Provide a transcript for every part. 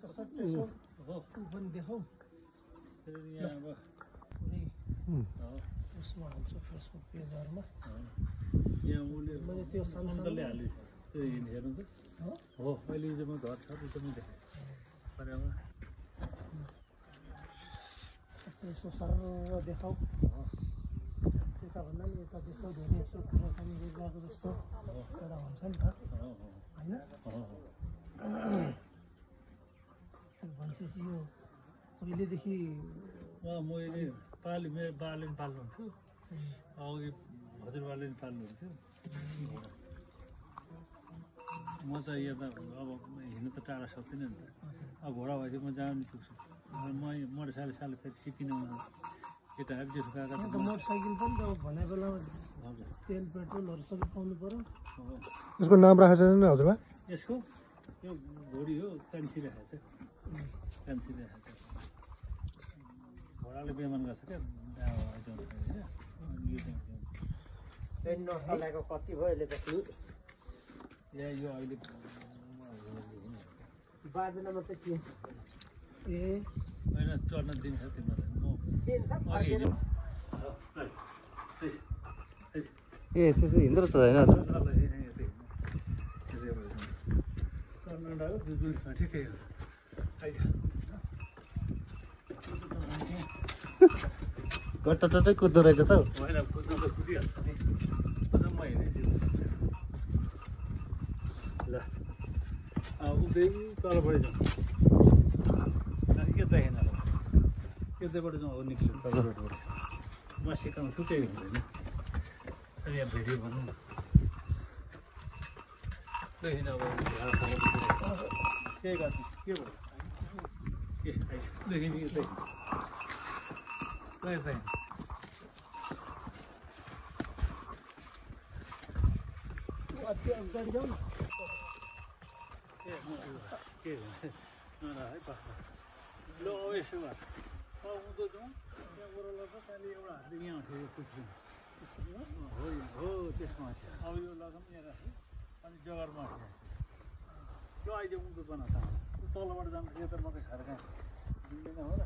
त सबै सो हो पनि देखाऊ यहाँ अब उसमा हाल्छु फेसबुक पेजहरुमा यहाँ उले मैले त्यो सानसानोले हालिछ त्यो हेर्नु त हो अहिले चाहिँ म घर छ त्यो पनि देखे परेमा यसो सरर देखाऊ त्यता भन्दा नि यता देखाऊ धेरै यसो कुराकानी गरिरहेको जस्तो एउटा हुन्छ नि त होइन भनेपछि यो पहिलेदेखि म अहिले मेरो बाले पनि पाल्नुहुन्थ्यो अघि हजुरबाले पनि पाल्नुहुन्थ्यो म त यता अब हिँड्नु त टाढा सक्दिनँ नि त अब घोडा भएपछि म जहाँ पनि पुग्छु म मोटरसाइकल फेरि सिकिनँ केटाहरू जेठो काका त मोटरसाइकल पनि त भने बेलामा तेल पेट्रोलहरू सबै पाउनु पर्यो यसको नाम राखेको छैन हजुरबा यसको यो घोडी हो कान्छी राखेको छ कान्छी राखेको छ घोडाले बेमान गर्छ क्या कति भयो अहिले त यो अहिले बाजेनामा चाहिँ के ए होइन चढ्न दिन्छ तिमीलाई ए त्यो चाहिँ हिँड्दो रहेछ होइन ठिकै हो गट्टै कुद्दो रहेछ त होइन कुद्न त कुदिहाल्छ नि कुद्न म हिँडेछु ल उतै तलपट्टि जाउँ यता हेर्न यताबाट जाउँ हो निक्ल्यो तलपट्टिबाट म सिकाउँछु केही हुँदैन यहाँ भिडियो भनौँ देखिन अब के गर्छु के भयो देखिन यतै यतै गाडी जाउँ के है ल यसो भए उँधो जाउँ त्यहाँबाट लग्छ त्यहाँले एउटा हातले यहाँ उठेको पुग्छु हो त्यसमा अब यो लगाउँ यहाँ राख्छु अनि जगरमा ल अहिले उँधो बनाउँछ तलबाट जानु यता मकै खाएर कहाँ मिल्दैन हो र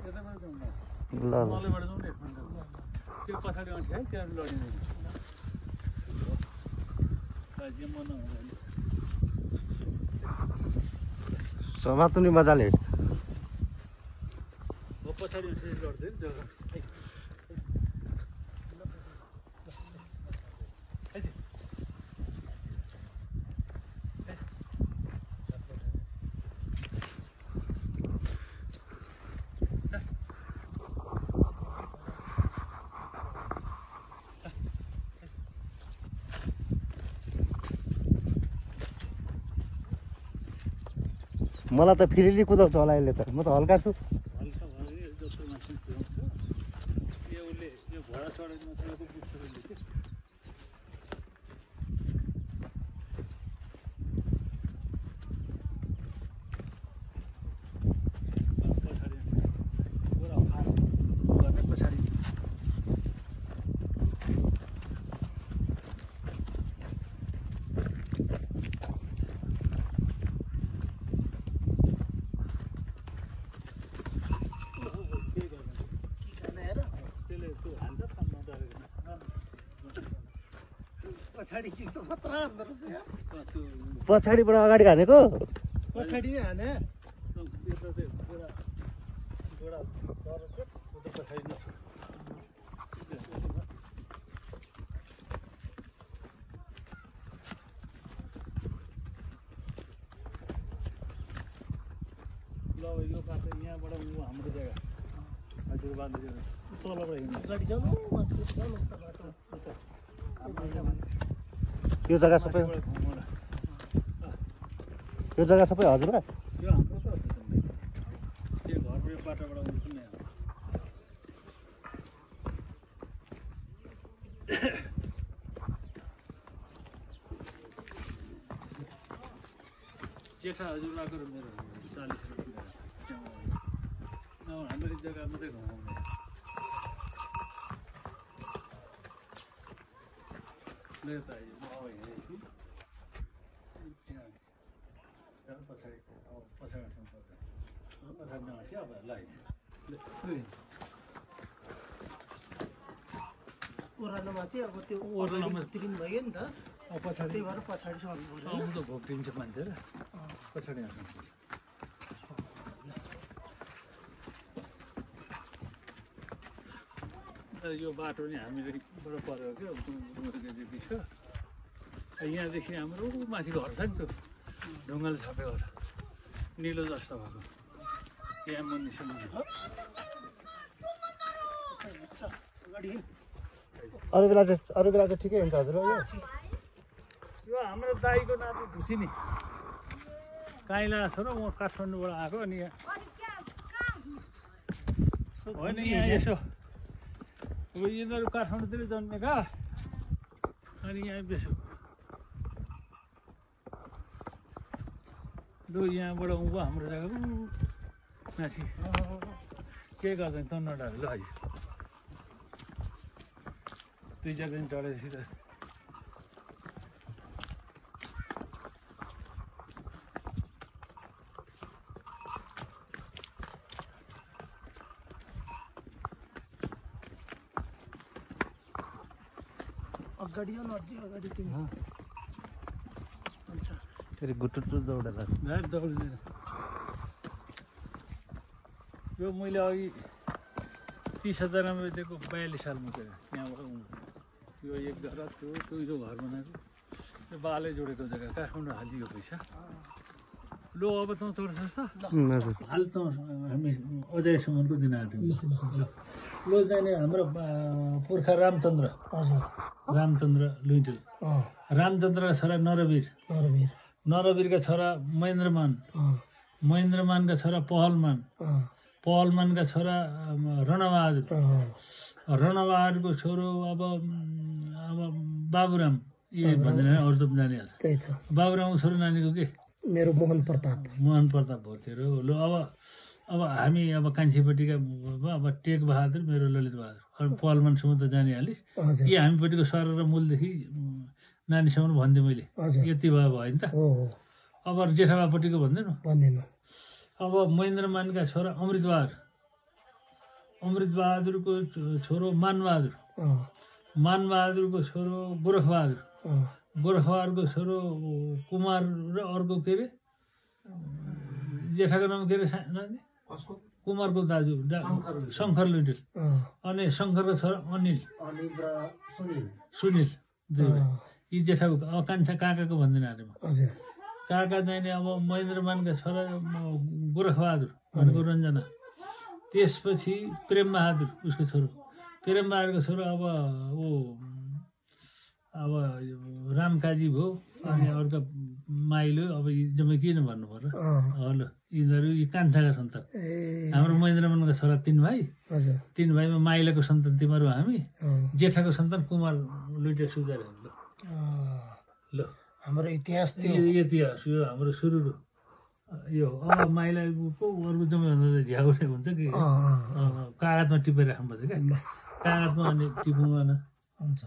यताबाट जाउँ तलबाट जाउँ न एकपल्ट त्यो पछाडि आउँछ है त्यहाँ लडिँदैन राज्य मन हुँदैन समात्नु नि मजाले हो पछाडि लड्दैन जग्गा मलाई त फेरि कुदाउँछ होला यसले त म त हल्का छु हल्का भयो जस्तो मान्छे कुदाउँछ यो उसले यो घोडा चढेको मान्छेको पुस्तकले के पछाडि पुरा गर्ने पछाडि पछाडिबाट अगाडि हानेको पछाडि नै हाने ल यो बाटो यहाँबाट हाम्रो जग्गा हजुरबाले तलबाट हिँड्नु गाडी जानु यो जग्गा सबै हजुरबा यो हाम्रो त त्यो घरबाट बाटोबाट आउँछु नि जेठा हजुरबाको र मेरो 40 रुपियाँ हाम्रो जग्गा मात्रै घुमाउने ले त पछाडि पछाडिसम्म पर्दैन पछाडि नआसी अब लगाइदिनु ओह्रालोमा चाहिँ अब त्यो ओह्रालोमा तिरिन भयो नि त पछाडि त्यही भएर पछाडि सक्नु पर्यो त घोप्टिन्छ मान्छे र पछाडि आउँछ यो बाटो नि हामीबाट परेको क्या बिचको यहाँदेखि हाम्रो माथि घर छ नि त्यो ढुङ्गाले छापेको घर निलो जस्तो भएको यहाँ मुनिसम्म अरू बेला चाहिँ ठिकै हुन्छ हजुर यो हाम्रो दाईको नाति खुसी नि काइला छ र म काठमाडौँबाट आएको अनि यहाँ होइन यहाँ यसो अब यिनीहरू काठमाडौँतिर जन्मेका अनि यहाँ बेसो लु यहाँबाट उँभो हाम्रो जग्गा माथि के गर्दैन त नडाले ल अहिले 2-4 दिन चढेपछि त अगाडि हो नजिक अगाडि तिमी अच्छा फेरि गुटुटु दौडेर दौड्दैन यो मैले अघि 30,000 दिएको 42 सालमा चाहिँ त्यहाँबाट यो एक घर त्यो यो घर बनाएको त्यो बाले जोडेको जग्गा काठमाडौँ हालिदियो पैसा लो अब त चढ्छस् त हाल त हामी अजयसम्मको दिन आँट्यौँ लो जाने हाम्रो पुर्खा रामचन्द्र हजुर रामचन्द्र लुइटेल रामचन्द्रका छोरा नरवीरका छोरा महेन्द्रमानका छोरा पहलमानका छोरा रणबहादुरको छोरो अब बाबुराम यी भन्दैन अरू त जानिहाल्छ त्यही त बाबुरामको छोरो नानीको के मेरो मोहन प्रताप भोटेरो ल अब हामी अब कान्छीपट्टिका अब टेक बहादुर मेरो ललित बहादुर पहलमानसम्म त जानिहालिस् यी हामीपट्टिको सर र मूलदेखि नानीसम्म भन्थेँ मैले यति भयो नि त अब जेठाबापट्टिको भन्दैन अब महेन्द्रमानका छोरा अमृतबहादुरको छोरो मानबहादुरको छोरो गोरखबहादुरको छोरो कुमार र अर्को के अरे जेठाको नाम के अरे नानी कुमारको दाजु शङ्कर लुइटेल अनि शङ्करको छोरा अनिल सुनिल यी जेठाको कान्छा काकाको भन्दैन अरे काका चाहिँ अब महेन्द्रमानका छोरा गोरखबहादुर भनेको रञ्जना त्यसपछि प्रेमबहादुर उसको छोरो प्रेमबहादुरको छोरो अब रामकाजी भयो अनि अर्को माइलो अब जम्मै किन भन्नु पर्यो ल यिनीहरू यी कान्छाका सन्तान हाम्रो महेन्द्रमानका छोरा 3 भाइ 3 भाइमा माइलाको सन्तान तिमीहरू हामी जेठाको सन्तान कुमार लुइटे सुजार ल हाम्रो इतिहास इतिहास यो हाम्रो सुरु यो अब माइला पो अरूको जम्मै झ्याउने हुन्छ कि कागजमा टिपेर राख्नुपर्छ क्या कागजमा अनि टिप्नु हुन्छ